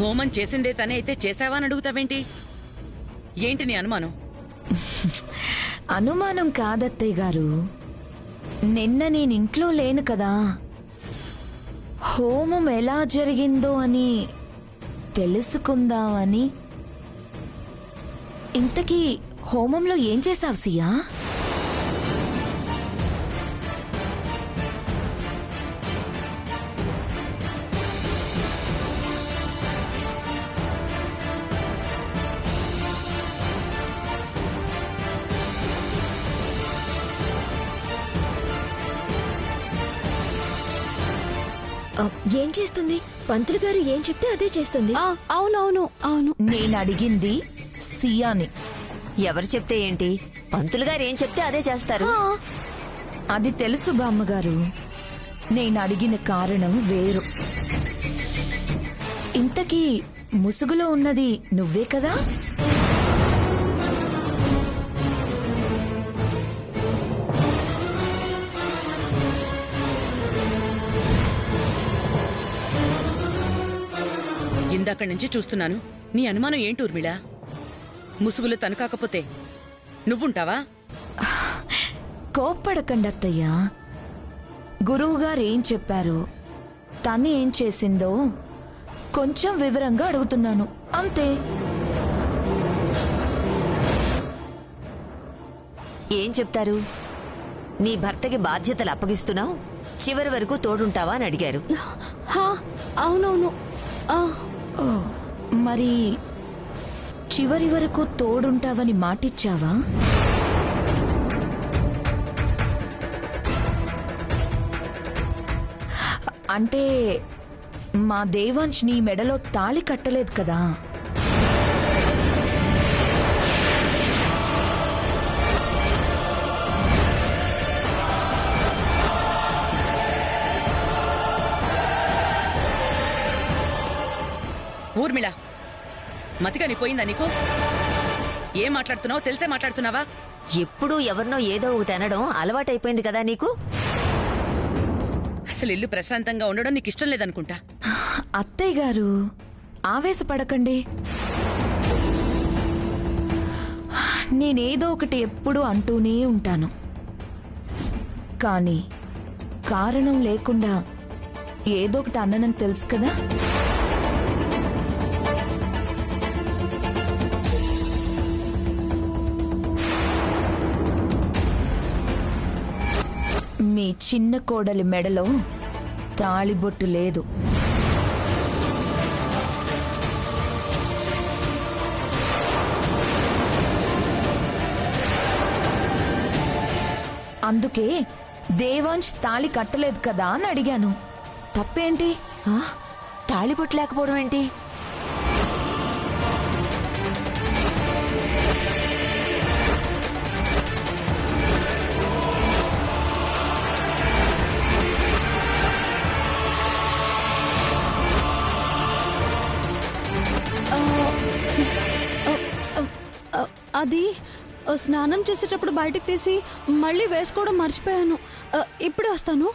హోమం చేసిందే తనే అయితే చేసావా అని అడుగుతావేంటి? ఏంటి నీ అనుమానం? అనుమానం కాదత్తయ్య గారు, నిన్న నేనింట్లో లేను కదా, హోమం ఎలా జరిగిందో అని తెలుసుకుందామని. ఇంతకీ హోమంలో ఏం చేశావు సియా? ఏం చేస్తుంది? పంతులు గారు ఏం చెప్తే అదే చేస్తుంది. అవునవును అవును. నేను అడిగింది సియాని. ఎవరు చెప్తే ఏంటి, పంతులు గారు ఏం చెప్తే అదే చేస్తారు. అది తెలుసు బామ్మగారు, నేను అడిగిన కారణం వేరు. ఇంతకీ ముసుగులో ఉన్నది నువ్వే కదా? ఇందాక నుంచి చూస్తున్నాను. నీ అనుమానం ఏంటి ఊర్మిళ? ముసుగులు తను కాకపోతే నువ్వుంటావా? కోప్పడకండి అత్తయ్యా. గురువుగారు ఏం చెప్పారు, తను ఏం చేసిందో కొంచెం వివరంగా అడుగుతున్నాను అంతే. ఏం చెప్తారు? నీ భర్తకి బాధ్యతలు అప్పగిస్తున్నావు, చివరి వరకు తోడుంటావా అని అడిగారు. అవునవును. ఓ, మరి చివరి వరకు తోడుంటావని మాటిచ్చావా? అంటే మా దేవాంశ్ నీ మెడలో తాళి కట్టలేదు కదా? ఊర్మిళ, మతిగాని పోయిందా నీకు? ఏం మాట్లాడుతున్నావో తెలిసే మాట్లాడుతున్నావా? ఎప్పుడూ ఎవరినో ఏదో ఒకటి అనడం అలవాటైపోయింది కదా నీకు. అసలు ఇల్లు ప్రశాంతంగా ఉండడం నీకు ఇష్టం లేదనుకుంటా. అత్తయ్య గారు, ఆవేశపడకండి. నేనేదో ఒకటి ఎప్పుడూ అంటూనే ఉంటాను, కానీ కారణం లేకుండా ఏదో ఒకటి అన్ననని తెలుసు కదా. మీ చిన్న కోడలి మెడలో తాళిబొట్టు లేదు. అందుకే దేవాంశ్ తాళి కట్టలేదు కదా అని అడిగాను. తప్పేంటి? తాళిబొట్టు లేకపోవడం ఏంటి? అది స్నానం చేసేటప్పుడు బయటకు తీసి మళ్ళీ వేసుకోవడం మర్చిపోయాను. ఇప్పుడే వస్తాను.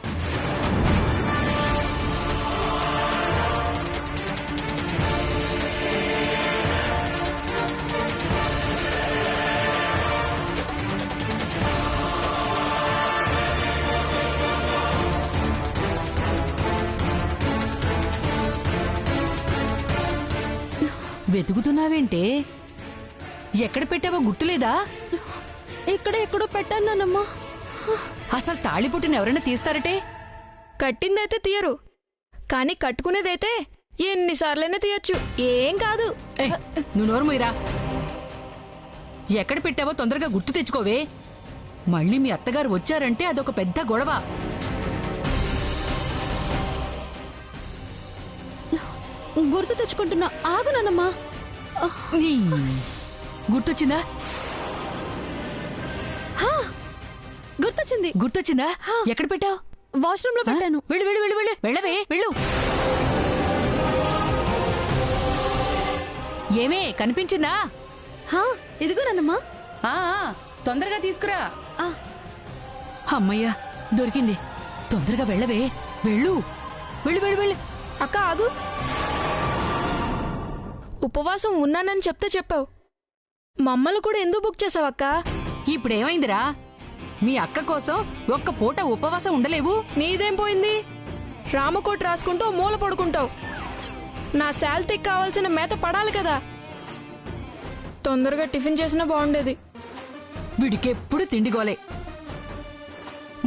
వెతుకుతున్నావేంటే? ఎక్కడ పెట్టావో గుర్తులేదా? ఇక్కడ ఎక్కడో పెట్టాను నాన్నమ్మా. అసలు తాళిపుట్టిన ఎవరైనా తీస్తారటే? కట్టిందైతే తీయరు, కానీ కట్టుకునేదైతే ఎన్నిసార్లైనా తీయొచ్చు, ఏం కాదు. నువ్వు నోరు మూయరా. ఎక్కడ పెట్టావో తొందరగా గుర్తు తెచ్చుకోవే. మళ్ళీ మీ అత్తగారు వచ్చారంటే అదొక పెద్ద గొడవ. గుర్తు తెచ్చుకుంటున్నా, ఆగు నాన్నమ్మా. గుర్తొచ్చిందా? గుర్తొచ్చింది. గుర్తొచ్చిందా? ఎక్కడ పెట్టావు? వాష్రూమ్ లో పెట్టాను. వెళ్ళు వెళ్ళు వెళ్ళు వెళ్ళు వెళ్ళవే వెళ్ళు. ఏమే కనిపించిందా? ఇదిగో నాన్నమ్మా. తొందరగా తీసుకురా. అమ్మయ్యా, దొరికింది. తొందరగా వెళ్ళవే, వెళ్ళు వెళ్ళు వెళ్ళు వెళ్ళు. అక్క ఆగు. ఉపవాసం ఉన్నానని చెప్తే చెప్పావు. మమ్మల్ని కూడా ఎందుకు బుక్ చేసావక్క? ఇప్పుడేమైందిరా? మీ అక్క కోసం ఒక్క పూట ఉపవాసం ఉండలేవు? నీదేం పోయింది? రామకోట్ రాసుకుంటూ మూల పడుకుంటావు. నా శాలరీకి కావాల్సిన మేత పడాలి కదా. తొందరగా టిఫిన్ చేసినా బాగుండేది. వీడికెప్పుడు తిండిగోలే.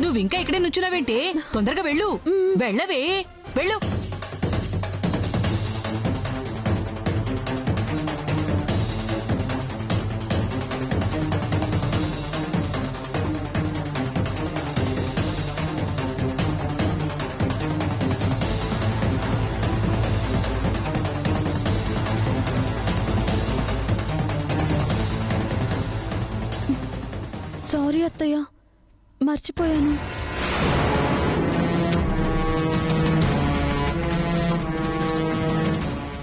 నువ్వింకా ఇక్కడే నుంచున్నావేంటే? తొందరగా వెళ్ళు. వెళ్ళవే, వెళ్ళు. సారీ అత్తయ్య, మర్చిపోయాను.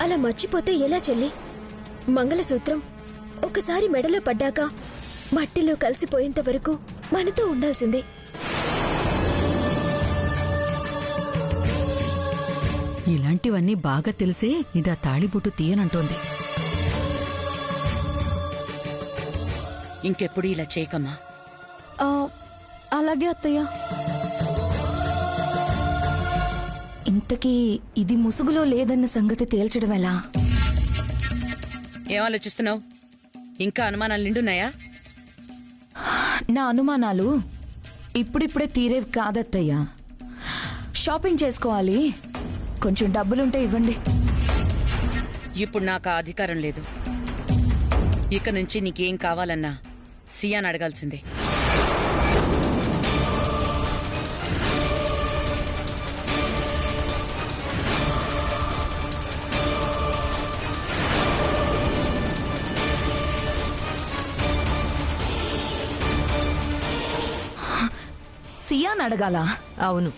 అలా మర్చిపోతే ఎలా చెల్లి? మంగళసూత్రం ఒకసారి మెడలో పడ్డాక మట్టిలో కలిసిపోయేంత వరకు మనతో ఉండాల్సిందే. ఇలాంటివన్నీ బాగా తెలిసే ఇదా తాళిబొట్టు తీయనంటోంది. ఇంకెప్పుడు ఇలా చేయకమ్మా. అలాగే అత్తయ్య. ఇంతకీ ఇది ముసుగులో లేదన్న సంగతి తేల్చడం ఎలా? ఏం ఆలోచిస్తున్నావు? ఇంకా అనుమానాలు నిండున్నాయా? నా అనుమానాలు ఇప్పుడిప్పుడే తీరేవి కాదత్తయ్యా. షాపింగ్ చేసుకోవాలి. కొంచెం డబ్బులుంటే ఇవ్వండి. ఇప్పుడు నాకు ఆ అధికారం లేదు. ఇక నుంచి నీకేం కావాలన్నా సియాని అడగాల్సిందే. సియాన్ అడగాలా? అవును.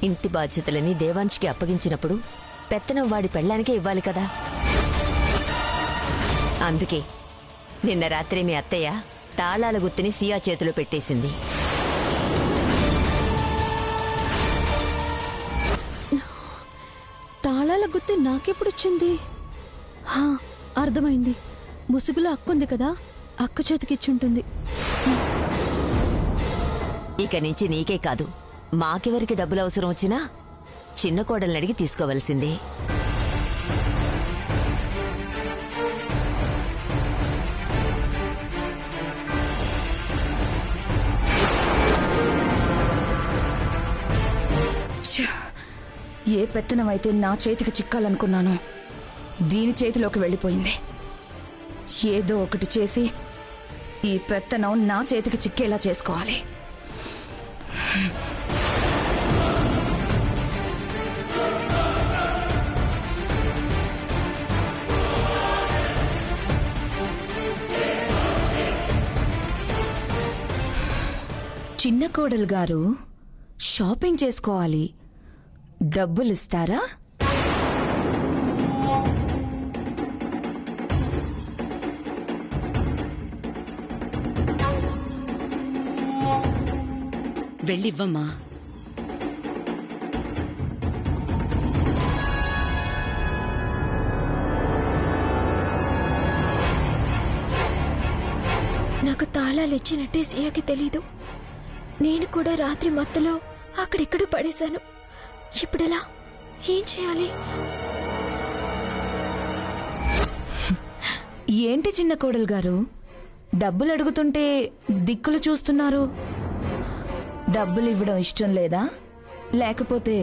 ఇంటి బాధ్యతలని దేవాంష్కి అప్పగించినప్పుడు పెత్తనం వాడి పెళ్ళానికే ఇవ్వాలి కదా. అందుకే నిన్న రాత్రి మీ అత్తయ్య తాళాల గుత్తిని సియా చేతిలో పెట్టేసింది. తాళాల గుర్తు నాకెప్పుడొచ్చింది? అర్థమైంది. ముసుగులో అక్కుంది కదా, అక్క చేతికిచ్చుంటుంది. ఇక నుంచి నీకే కాదు, మాకెవరికి డబ్బులు అవసరం వచ్చినా చిన్న కోడల్ని అడిగి తీసుకోవలసిందే. ఏ పెత్తనమైతే నా చేతికి చిక్కాలనుకున్నానో దీని చేతిలోకి వెళ్ళిపోయింది. ఏదో ఒకటి చేసి ఈ పెత్తనం నా చేతికి చిక్కేలా చేసుకోవాలి. చిన్న కోడలు గారు, షాపింగ్ చేసుకోవాలి. డబ్బులిస్తారా? వెళ్ళివ్వమ్మా. నాకు తాళాలు ఇచ్చినట్టే సియాకి తెలీదు. నేను కూడా రాత్రి మత్తులో అక్కడిక్కడ పడేశాను. ఇప్పుడెలా? ఏం చేయాలి? ఏంటి చిన్న కోడలు గారు, డబ్బులు అడుగుతుంటే దిక్కులు చూస్తున్నారు? డబ్బులు ఇవ్వడం ఇష్టం లేదా? లేకపోతే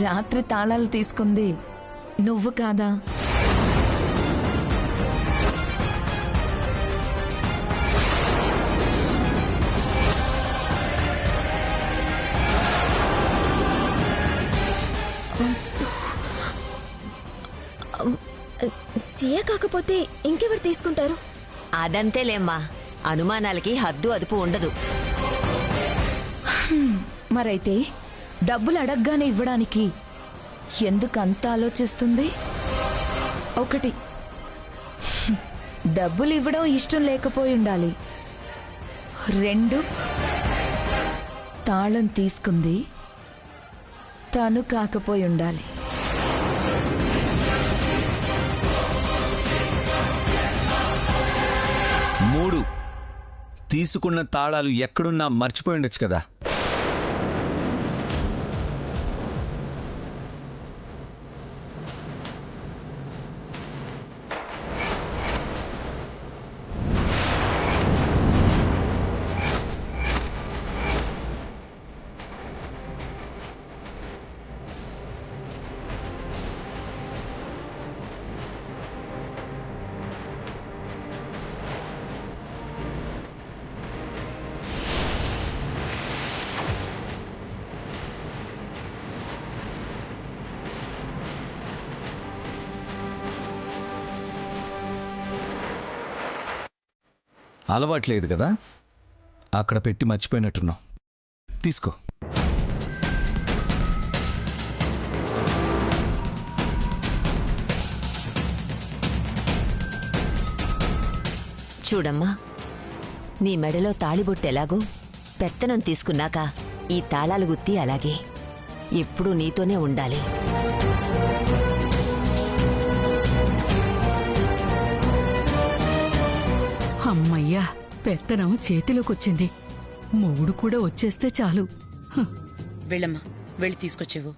రాత్రి తాళాలు తీసుకుంది నువ్వు కాదా? సియా కాకపోతే ఇంకెవరు తీసుకుంటారు? అదంతేలేమ్మా, అనుమానాలకి హద్దు అదుపు ఉండదు. మరైతే డబ్బులు అడగగానే ఇవ్వడానికి ఎందుకంత ఆలోచిస్తుంది? ఒకటి, డబ్బులు ఇవ్వడం ఇష్టం లేకపోయి ఉండాలి. 2, తాళం తీసుకుంది తను కాకపోయి ఉండాలి. తీసుకున్న తాళాలు ఎక్కడున్నా మర్చిపోయి ఉండొచ్చు కదా. అలవాట్లేదు కదా, అక్కడ పెట్టి మర్చిపోయినట్టున్నావు. తీసుకో. చూడమ్మా, నీ మెడలో తాళిబొట్టు ఎలాగో పెత్తనం తీసుకున్నాక ఈ తాళాలు గుత్తి అలాగే ఎప్పుడూ నీతోనే ఉండాలి. అమ్మయ్యా, పెత్తనం చేతిలోకొచ్చింది. మొగుడు కూడా వచ్చేస్తే చాలు. వెళ్ళమ్మా, వెళ్ళి తీసుకొచ్చేవు.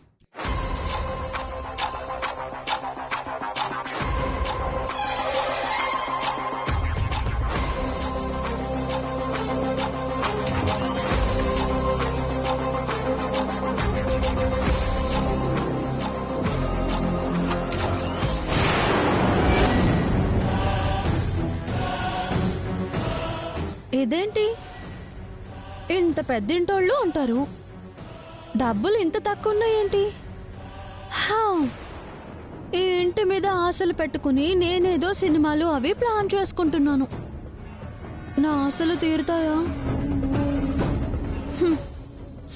ఇదేంటి ఇంత పెద్దింటోళ్ళు ఉంటారు, డబ్బులు ఇంత తక్కువ ఉన్నాయేంటి? హా, ఈ ఇంటి మీద ఆశలు పెట్టుకుని నేనేదో సినిమాలు అవి ప్లాన్ చేసుకుంటున్నాను. నా ఆశలు తీరుతాయా?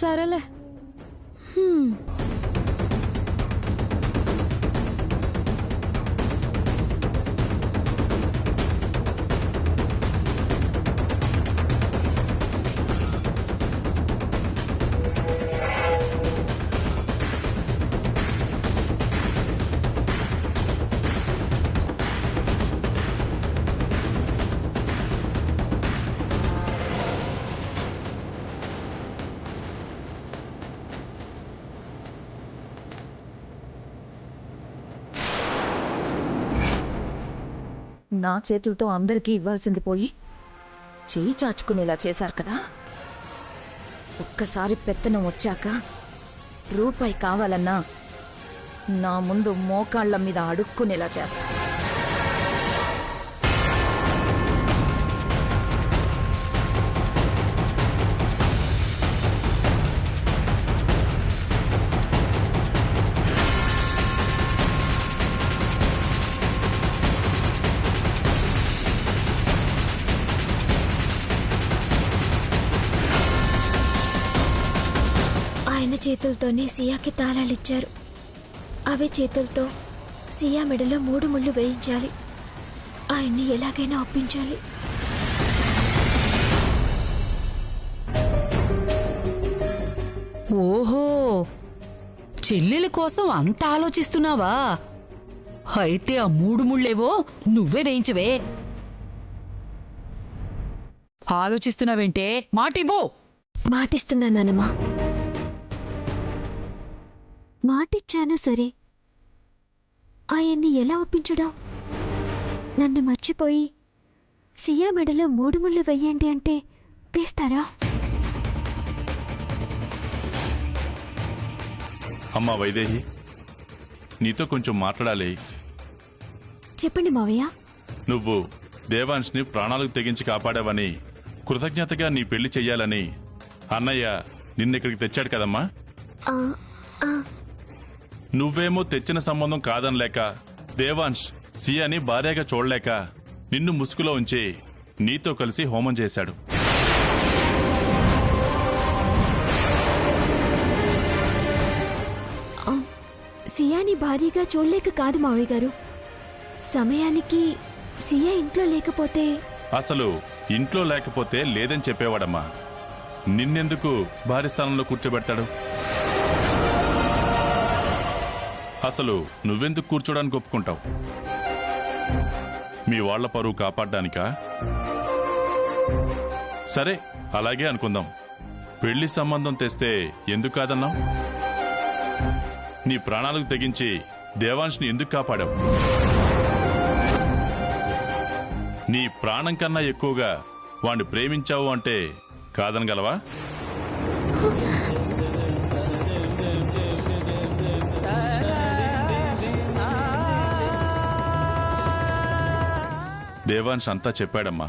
సరేలే. నా చేతులతో అందరికీ ఇవ్వాల్సింది పోయి చెయ్యి చాచుకునేలా చేశారు కదా. ఒక్కసారి పెత్తనం వచ్చాక రూపాయి కావాలన్నా నా ముందు మోకాళ్ల మీద అడుక్కునేలా చేస్తా. ఆయన చేతులతోనే సియాకి తాళాలిచ్చారు. అవే చేతులతో సియా మెడలో 3 ముళ్ళు వేయించాలి. ఆయన్ని ఎలాగైనా ఒప్పించాలి. ఓహో, చెల్లెల కోసం అంత ఆలోచిస్తున్నావా? అయితే ఆ 3 ముళ్ళేవో నువ్వే వేయించవే. ఆలోచిస్తున్నావేంటే? మాటివ్వు. మాటిస్తున్నానమ్మా. మాటిచ్చాను సరే, ఆయన్ని ఎలా ఒప్పించడం? నన్ను మర్చిపోయి సియా మెడలో 3 ముళ్ళు వెయ్యండి అంటే వేస్తారా? అమ్మా వైదేహి, నీతో కొంచెం మాట్లాడాలి. చెప్పండి మావయ్య. నువ్వు దేవాంష్ని ప్రాణాలకు తెగించి కాపాడావని, కృతజ్ఞతగా నీ పెళ్లి చెయ్యాలని అన్నయ్య నిన్నెక్కడికి తెచ్చాడు కదమ్మా. నువ్వేమో తెచ్చిన సంబంధం కాదనలేక, దేవాంశ్ సియాని భార్యగా చూడలేక నిన్ను ముసుగులో ఉంచి నీతో కలిసి హోమం చేశాడు. సియాని భారీగా చూడలేక కాదు మావయ్య గారు, సమయానికి సియా ఇంట్లో లేకపోతే. అసలు ఇంట్లో లేకపోతే లేదని చెప్పేవాడమ్మా. నిన్నెందుకు భార్య స్థానంలో కూర్చోబెడతాడు? అసలు నువ్వెందుకు కూర్చోడానికి ఒప్పుకుంటావు? మీ వాళ్ల పరువు కాపాడ్డానికా? సరే అలాగే అనుకుందాం. పెళ్లి సంబంధం తెస్తే ఎందుకు కాదన్నావు? నీ ప్రాణాలకు తెగించి దేవాంష్ని ఎందుకు కాపాడావు? నీ ప్రాణం కన్నా ఎక్కువగా వాణ్ణి ప్రేమించావు అంటే కాదనగలవా? దేవాంశ్ అంతా చెప్పాడమ్మా.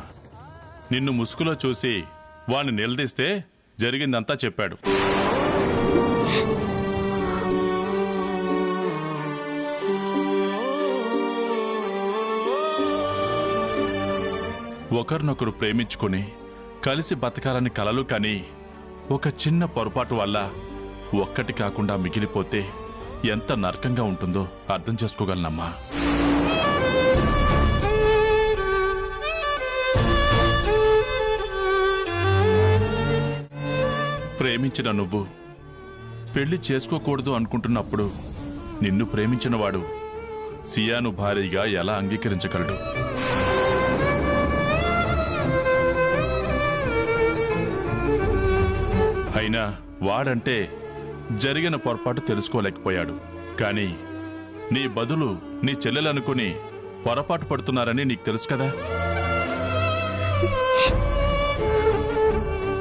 నిన్ను ముసుగులో చూసి వాణ్ణి నిలదీస్తే జరిగిందంతా చెప్పాడు. ఒకరినొకరు ప్రేమించుకుని కలిసి బతకాలని కలలు కానీ ఒక చిన్న పొరపాటు వల్ల ఒక్కటి కాకుండా మిగిలిపోతే ఎంత నరకంగా ఉంటుందో అర్థం చేసుకోగలనమ్మా. ప్రేమించిన నువ్వు పెళ్లి చేసుకోకూడదు అనుకుంటున్నప్పుడు నిన్ను ప్రేమించినవాడు సియాను భార్యగా ఎలా అంగీకరించగలడు? అయినా వాడంటే జరిగిన పొరపాటు తెలుసుకోలేకపోయాడు. కానీ నీ బదులు నీ చెల్లెలనుకుని పొరపాటు పడుతున్నారని నీకు తెలుసు కదా.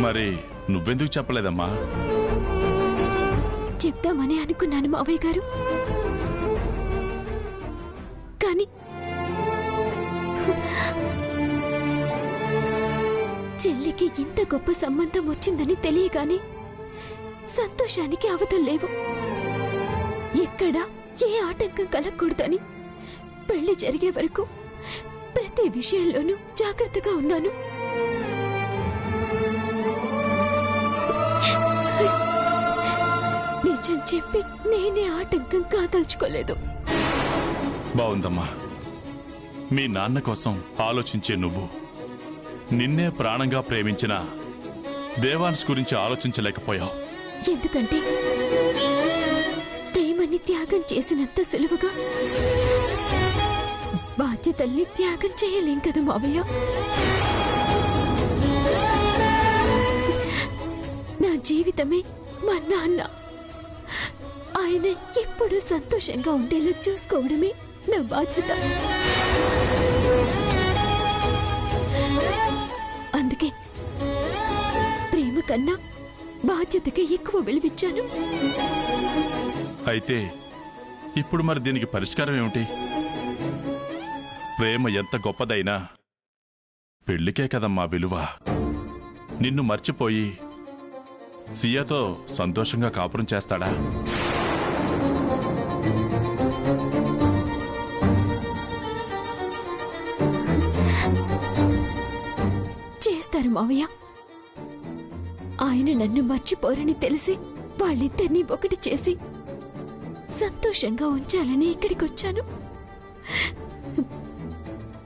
మరి నువ్వెందుకు చెప్పలేదమ్మా? చెప్దామని అనుకున్నాను మావయ్య గారు, కానీ చెల్లికి ఇంత గొప్ప సంబంధం వచ్చిందని తెలియగానే సంతోషానికి అవధులు లేవు. ఎక్కడ ఏ ఆటంకం కలగకూడదని పెళ్లి జరిగే వరకు ప్రతి విషయంలోనూ జాగ్రత్తగా ఉన్నాను. నిజం చెప్పి నేనే ఆటంకం కాదలుచుకోలేదు. బావుందమ్మా. మీ నాన్న కోసం ఆలోచించే నువ్వు నిన్నే ప్రాణంగా ప్రేమించిన దేవాంశ్ గురించి ఆలోచించలేకపోయావు. ఎందుకంటే ప్రేమని త్యాగం చేసినంత సులువుగా బాధ్యతల్ని త్యాగం చేయలేం కదా మావయ్య. నా జీవితమే మా నాన్న. ఆయన ఎప్పుడూ సంతోషంగా ఉండేలా చూసుకోవడమే నా బాధ్యత. అందుకే ప్రేమ కన్నా బాధ్యతకి ఎక్కువ విలువిచ్చాను. అయితే ఇప్పుడు మరి దీనికి పరిష్కారం ఏమిటి? ప్రేమ ఎంత గొప్పదైనా పెళ్లికే కదమ్మా విలువ. నిన్ను మర్చిపోయి సియాతో సంతోషంగా కాపురం చేస్తాడా? చేస్తారు మావయ్య. ఆయన నన్ను మర్చిపోరని తెలిసి వాళ్ళిద్దరినీ ఒకటి చేసి సంతోషంగా ఉంచాలని ఇక్కడికి వచ్చాను.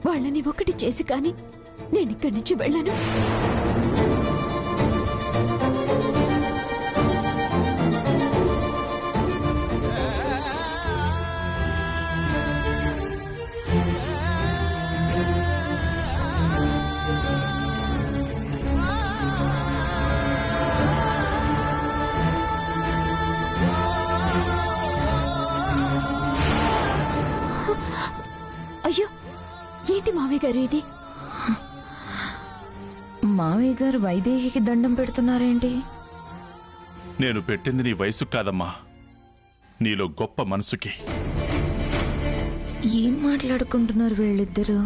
వాళ్ళని ఒకటి చేసి కానీ నేను ఇక్కడి నుంచి వెళ్ళను. అయ్యో, ఏంటి మావయ్య గారు ఇది? మావయ్య గారు వైదేహికి దండం పెడుతున్నారేంటి? నేను పెట్టింది నీ వయసు కాదమ్మా, నీలో గొప్ప మనసుకి. ఏం మాట్లాడుకుంటున్నారు వీళ్ళిద్దరూ?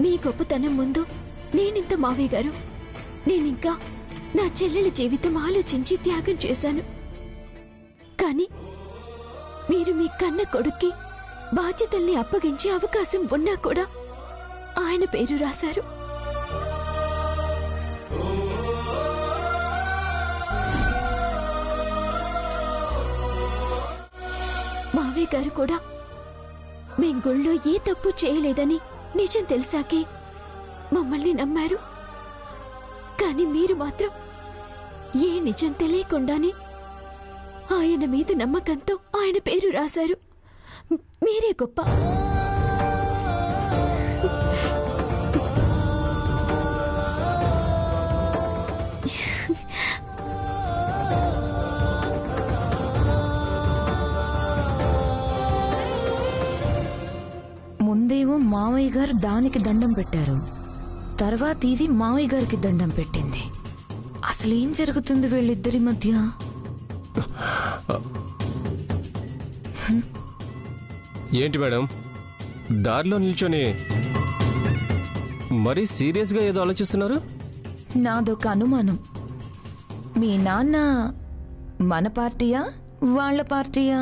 మీ గొప్పతనం ముందు నేనింత మావయ్య గారు. నేనింకా నా చెల్లెల జీవితం ఆలోచించి త్యాగం చేశాను. కానీ మీరు మీ కన్న కొడుక్కి బాధ్యతల్ని అప్పగించే అవకాశం ఉన్నా కూడా ఆయన పేరు రాశారు. మావయ్య గారు కూడా మేం గుళ్ళో ఏ తప్పు చేయలేదని నిజం తెలిసాకే మమ్మల్ని నమ్మారు. కానీ మీరు మాత్రం ఏ నిజం తెలియకుండానే ఆయన మీద నమ్మకంతో ఆయన పేరు రాశారు. మీరే గొప్ప. ముందేమో మావయ్య గారు దానికి దండం పెట్టారు, తర్వాత ఇది మావయ్య గారికి దండం పెట్టింది. అసలేం జరుగుతుంది వీళ్ళిద్దరి మధ్య? ఏంటి మేడం, దారిలో నిల్చొని మరీ సీరియస్గా ఏదో ఆలోచిస్తున్నారు? నాదొక అనుమానం. మీ నాన్న మన పార్టీయా వాళ్ళ పార్టీయా?